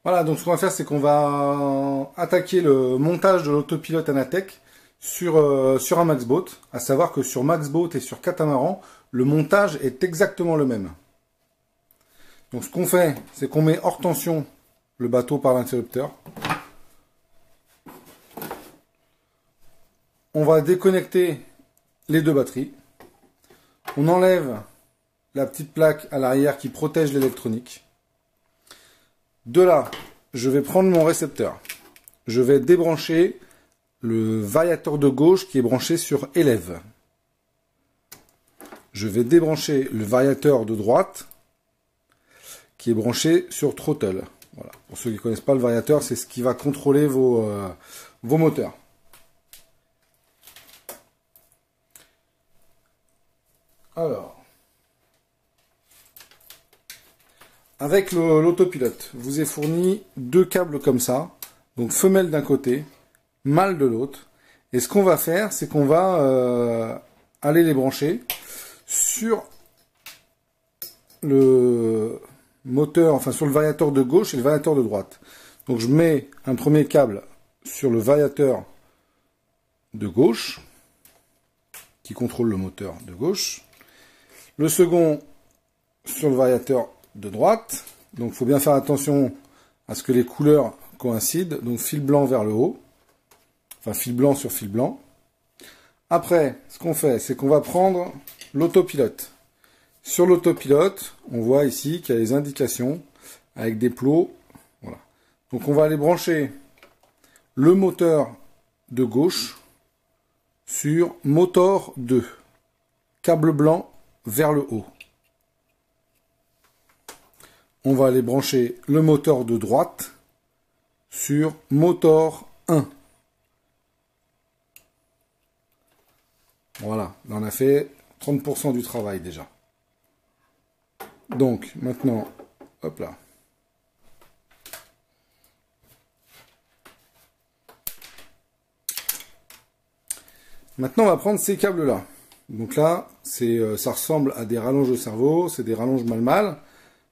Voilà, donc ce qu'on va faire, c'est qu'on va attaquer le montage de l'autopilote Anatech sur un Maxboat. À savoir que sur Maxboat et sur Catamaran, le montage est exactement le même. Donc ce qu'on fait, c'est qu'on met hors tension le bateau par l'interrupteur. On va déconnecter les deux batteries. On enlève la petite plaque à l'arrière qui protège l'électronique. De là, je vais prendre mon récepteur. Je vais débrancher le variateur de gauche qui est branché sur élève. Je vais débrancher le variateur de droite qui est branché sur throttle. Voilà. Pour ceux qui ne connaissent pas le variateur, c'est ce qui va contrôler vos moteurs. Alors, avec l'autopilote, vous est fourni deux câbles comme ça, donc femelle d'un côté, mâle de l'autre. Et ce qu'on va faire, c'est qu'on va aller les brancher sur le moteur, enfin sur le variateur de gauche et le variateur de droite. Donc je mets un premier câble sur le variateur de gauche, qui contrôle le moteur de gauche. Le second sur le variateur de droite. Donc il faut bien faire attention à ce que les couleurs coïncident. Donc fil blanc vers le haut. Enfin fil blanc sur fil blanc. Après, ce qu'on fait, c'est qu'on va prendre l'autopilote. Sur l'autopilote, on voit ici qu'il y a les indications avec des plots. Voilà. Donc on va aller brancher le moteur de gauche sur moteur 2. Câble blanc vers le haut. On va aller brancher le moteur de droite sur moteur 1. Voilà, là on a fait 30% du travail déjà. Donc maintenant, hop là. Maintenant on va prendre ces câbles là. Donc là, ça ressemble à des rallonges de cerveau, c'est des rallonges mal-mal.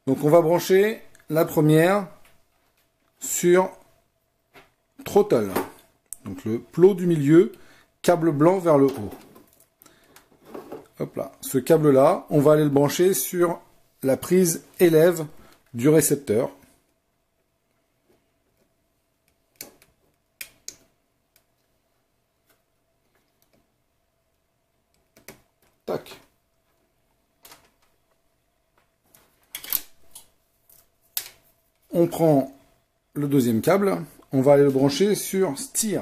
Donc on va brancher la première sur throttle. Donc le plot du milieu, câble blanc vers le haut. Hop là. Ce câble-là, on va aller le brancher sur la prise élève du récepteur. Tac. On prend le deuxième câble, on va aller le brancher sur steer.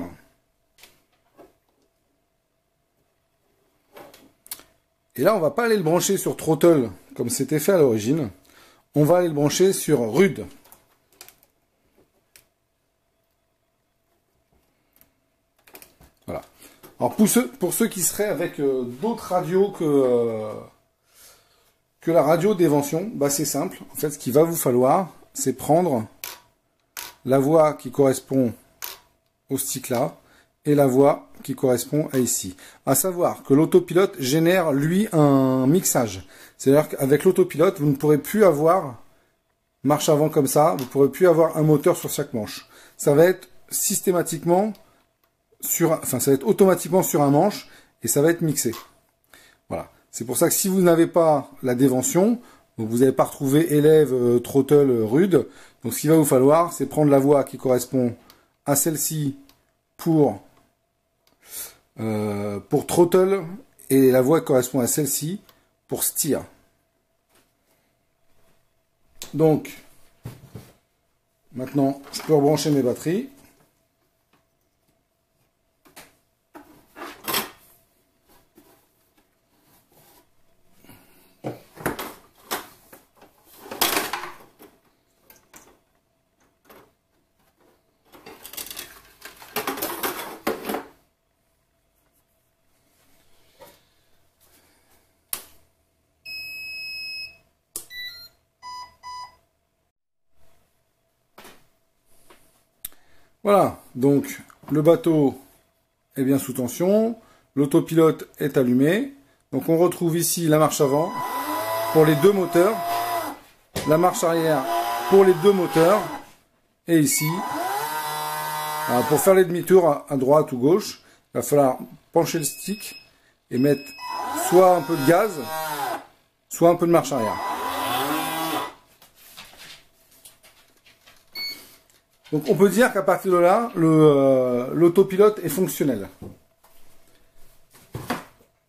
Et là, on va pas aller le brancher sur throttle comme c'était fait à l'origine. On va aller le brancher sur rude. Voilà. Alors pour ceux qui seraient avec d'autres radios que la radio d'évention, bah c'est simple. En fait, ce qu'il va vous falloir, c'est prendre la voie qui correspond au stick là et la voie qui correspond à ici. À savoir que l'autopilote génère, lui, un mixage. C'est-à-dire qu'avec l'autopilote, vous ne pourrez plus avoir marche avant comme ça, vous ne pourrez plus avoir un moteur sur chaque manche. Ça va être systématiquement ça va être automatiquement sur un manche et ça va être mixé. Voilà. C'est pour ça que si vous n'avez pas la dévention, donc vous n'avez pas retrouvé élève, throttle, rude, donc ce qu'il va vous falloir, c'est prendre la voie qui correspond à celle-ci pour throttle et la voie qui correspond à celle-ci pour steer. Donc, maintenant, je peux rebrancher mes batteries. Voilà, donc le bateau est bien sous tension, l'autopilote est allumé, donc on retrouve ici la marche avant pour les deux moteurs, la marche arrière pour les deux moteurs, et ici. Alors, pour faire les demi-tours à droite ou gauche, il va falloir pencher le stick et mettre soit un peu de gaz, soit un peu de marche arrière. Donc on peut dire qu'à partir de là, l'autopilote est fonctionnel.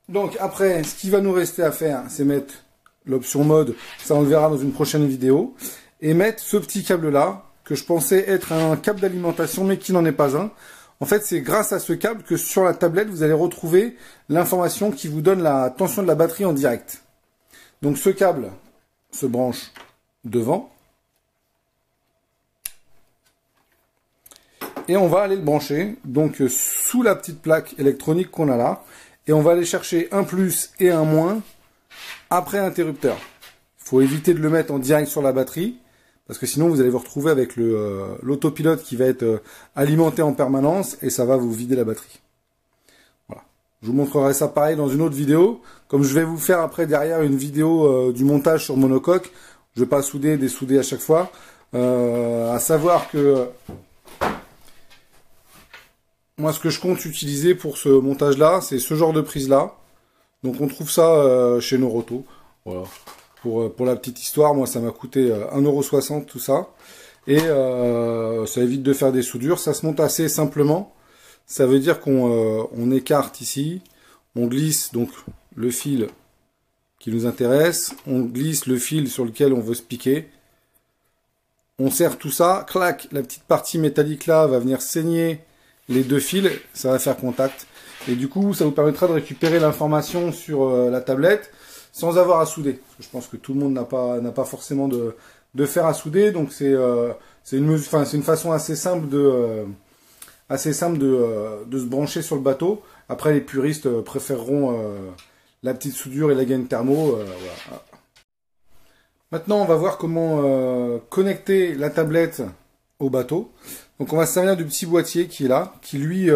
Donc après, ce qui va nous rester à faire, c'est mettre l'option mode, ça on le verra dans une prochaine vidéo, et mettre ce petit câble là, que je pensais être un câble d'alimentation, mais qui n'en est pas un. En fait, c'est grâce à ce câble que sur la tablette, vous allez retrouver l'information qui vous donne la tension de la batterie en direct. Donc ce câble se branche devant. Et on va aller le brancher, donc sous la petite plaque électronique qu'on a là. Et on va aller chercher un plus et un moins après l'interrupteur. Il faut éviter de le mettre en direct sur la batterie, parce que sinon vous allez vous retrouver avec l'autopilote qui va être alimenté en permanence et ça va vous vider la batterie. Voilà. Je vous montrerai ça pareil dans une autre vidéo. Comme je vais vous faire après derrière une vidéo du montage sur monocoque, je ne vais pas souder, dessouder à chaque fois. À savoir que moi, ce que je compte utiliser pour ce montage-là, c'est ce genre de prise-là. Donc, on trouve ça chez Noroto. Voilà. Pour la petite histoire, moi, ça m'a coûté 1,60 € tout ça. Et ça évite de faire des soudures. Ça se monte assez simplement. Ça veut dire qu'on écarte ici. On glisse donc le fil qui nous intéresse. On glisse le fil sur lequel on veut se piquer. On serre tout ça. Clac, la petite partie métallique là va venir saigner les deux fils, ça va faire contact. Et du coup, ça vous permettra de récupérer l'information sur la tablette sans avoir à souder. Parce que je pense que tout le monde n'a pas forcément de fer à souder. Donc c'est une façon assez simple de se brancher sur le bateau. Après, les puristes préféreront la petite soudure et la gaine thermo. Voilà. Maintenant, on va voir comment connecter la tablette au bateau. Donc on va se servir du petit boîtier qui est là, qui lui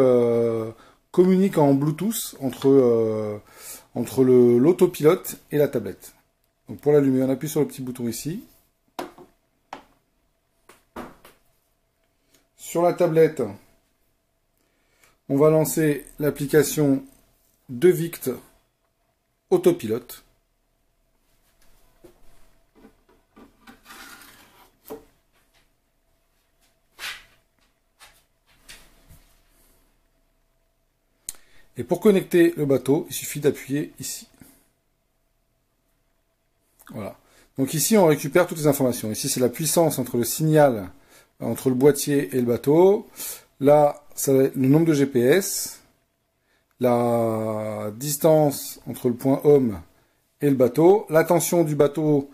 communique en Bluetooth entre l'autopilote et la tablette. Donc pour l'allumer, on appuie sur le petit bouton ici. Sur la tablette, on va lancer l'application Devict Autopilote. Et pour connecter le bateau, il suffit d'appuyer ici. Voilà. Donc ici, on récupère toutes les informations. Ici, c'est la puissance entre le signal, entre le boîtier et le bateau. Là, ça va être le nombre de GPS, la distance entre le point home et le bateau, la tension du bateau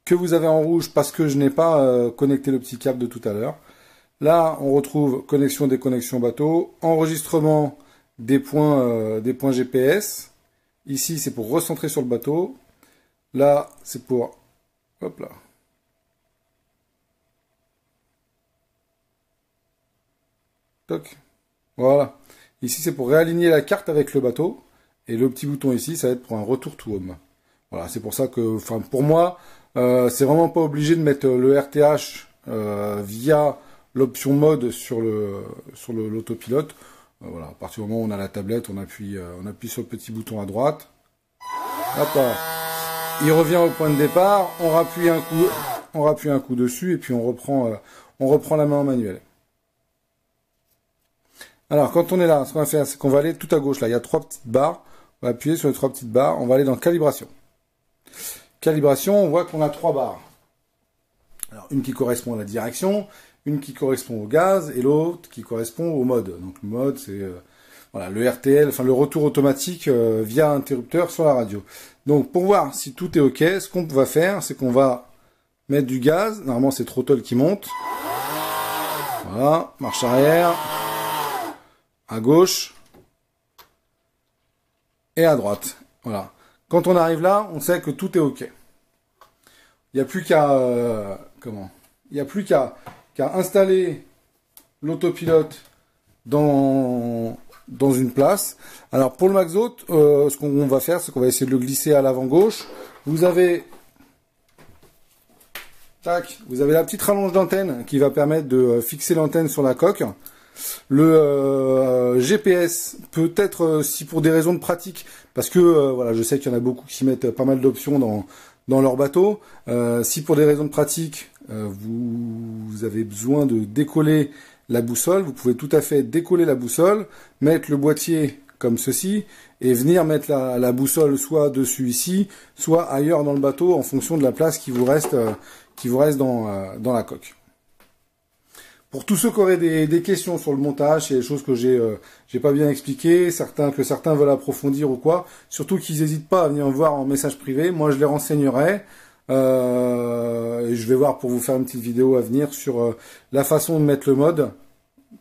que vous avez en rouge parce que je n'ai pas connecté le petit câble de tout à l'heure. Là, on retrouve connexion, déconnexion bateau, enregistrement des points GPS. Ici, c'est pour recentrer sur le bateau. Là, c'est pour... Hop là. Toc. Voilà. Ici, c'est pour réaligner la carte avec le bateau. Et le petit bouton ici, ça va être pour un retour to home. Voilà, c'est pour ça que... Enfin, pour moi, c'est vraiment pas obligé de mettre le RTH via l'option mode sur l'autopilote. Voilà, à partir du moment où on a la tablette, on appuie sur le petit bouton à droite. Hop là. Il revient au point de départ, on rappuie un coup dessus et puis on reprend la main en manuel. Alors, quand on est là, ce qu'on va faire, c'est qu'on va aller tout à gauche. Là, il y a 3 petites barres. On va appuyer sur les 3 petites barres. On va aller dans calibration. Calibration, on voit qu'on a 3 barres. Alors, une qui correspond à la direction, une qui correspond au gaz et l'autre qui correspond au mode. Donc le mode, c'est voilà, le RTL, enfin le retour automatique via interrupteur sur la radio. Donc pour voir si tout est OK, ce qu'on va faire, c'est qu'on va mettre du gaz. Normalement, c'est throttle qui monte. Voilà, marche arrière, à gauche et à droite. Voilà. Quand on arrive là, on sait que tout est OK. Il n'y a plus qu'à qu'à installer l'autopilote dans une place. Alors pour le Maxote, ce qu'on va faire, c'est qu'on va essayer de le glisser à l'avant gauche. Vous avez Tac, vous avez la petite rallonge d'antenne qui va permettre de fixer l'antenne sur la coque. Le GPS, peut-être si pour des raisons de pratique, parce que voilà, je sais qu'il y en a beaucoup qui mettent pas mal d'options dans leur bateau. Si pour des raisons de pratique, vous avez besoin de décoller la boussole, vous pouvez tout à fait décoller la boussole, mettre le boîtier comme ceci, et venir mettre la boussole soit dessus ici, soit ailleurs dans le bateau, en fonction de la place qui vous reste dans la coque. Pour tous ceux qui auraient des questions sur le montage, il y a des choses que j'ai pas bien expliquées, que certains veulent approfondir ou quoi, surtout qu'ils n'hésitent pas à venir me voir en message privé, moi je les renseignerai. Et je vais voir pour vous faire une petite vidéo à venir sur la façon de mettre le mode,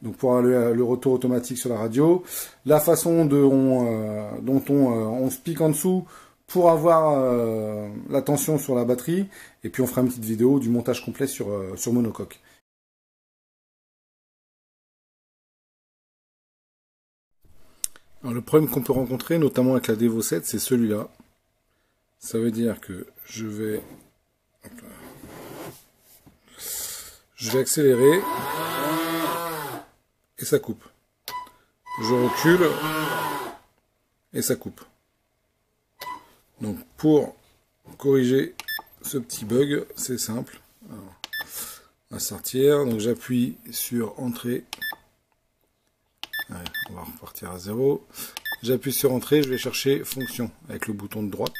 donc pour le retour automatique sur la radio, la façon dont on se pique en dessous pour avoir la tension sur la batterie, et puis on fera une petite vidéo du montage complet sur monocoque. Alors, le problème qu'on peut rencontrer, notamment avec la Devo 7, c'est celui-là. Ça veut dire que je vais accélérer et ça coupe. Je recule et ça coupe. Donc pour corriger ce petit bug, c'est simple. Alors, on va sortir, donc j'appuie sur entrée. Ouais, on va repartir à 0. J'appuie sur entrée, je vais chercher fonction avec le bouton de droite.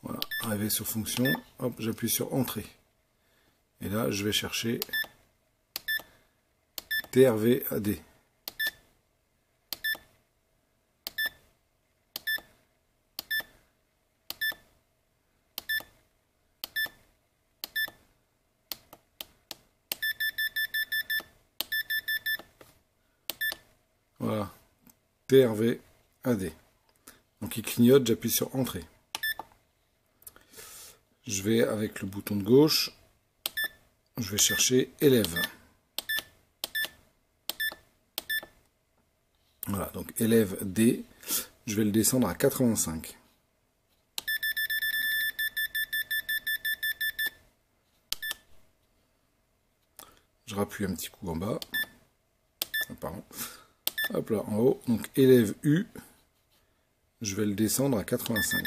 Voilà, arrivé sur fonction, hop, j'appuie sur entrée. Et là, je vais chercher TRV-AD. Voilà, TRV-AD. Donc il clignote, j'appuie sur entrée. Je vais avec le bouton de gauche, je vais chercher élève. Voilà, donc élève D, je vais le descendre à 85. Je rappuie un petit coup en bas. Ah, pardon. Hop là, en haut. Donc élève U, je vais le descendre à 85.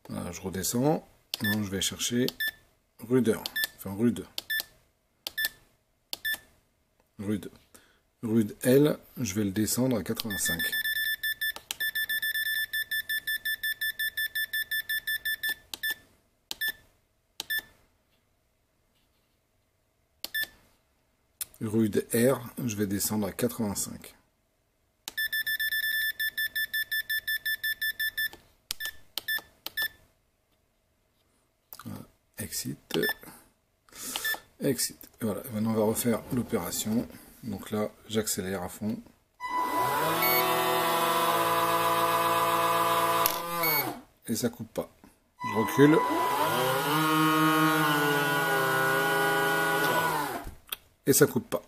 Voilà, je redescends. Donc je vais chercher rudeur. Enfin rude. Rude L, je vais le descendre à 85. Rude R, je vais descendre à 85. Voilà. Exit. Exit. Voilà, maintenant on va refaire l'opération. Donc là, j'accélère à fond. Et ça coupe pas. Je recule. Et ça coupe pas.